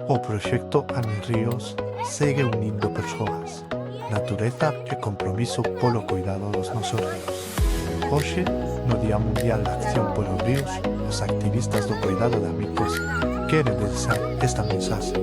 O proxecto Anis Ríos segue unindo persoas, natureza e compromiso polo cuidado dos nosos ríos. Hoxe, no Día Mundial da Acción polos Ríos, os activistas do cuidado de amigos queren deixar esta mensaxe.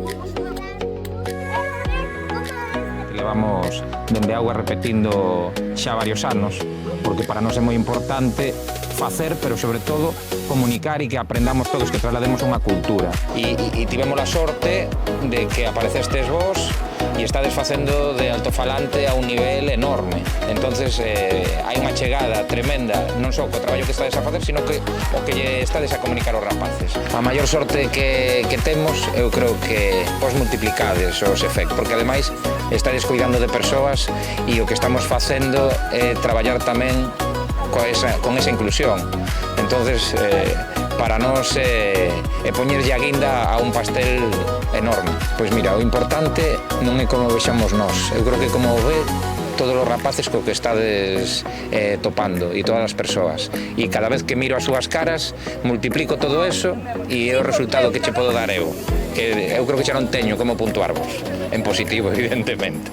Levamos dende Auga repetindo xa varios anos, porque para nós é moi importante facer, pero sobre todo comunicar e que aprendamos todos, que traslademos unha cultura. E tivemos a sorte de que aparecestes vos e estades facendo de altofalante a un nivel enorme. Entonces hai unha chegada tremenda, non só co traballo que estades a facer, sino que o que lle estades a comunicar aos rapaces. A maior sorte que temos, eu creo que vos multiplicades os efectos, porque ademais estades cuidando de persoas e o que estamos facendo é traballar tamén con esa inclusión. Entonces, para nós é poñerlle a guinda a un pastel enorme. Pois mira, o importante non é como vexamos nós. Eu creo que como ve todos os rapaces co que estades topando e todas as persoas. E cada vez que miro as súas caras, multiplico todo eso e é o resultado que che podo dar eu. Que eu creo que xa non teño como puntuarvos. En positivo, evidentemente.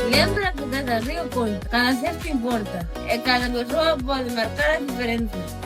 Lembra que cada río conta, cada xesto importa e cada persoa pode marcar a diferencia.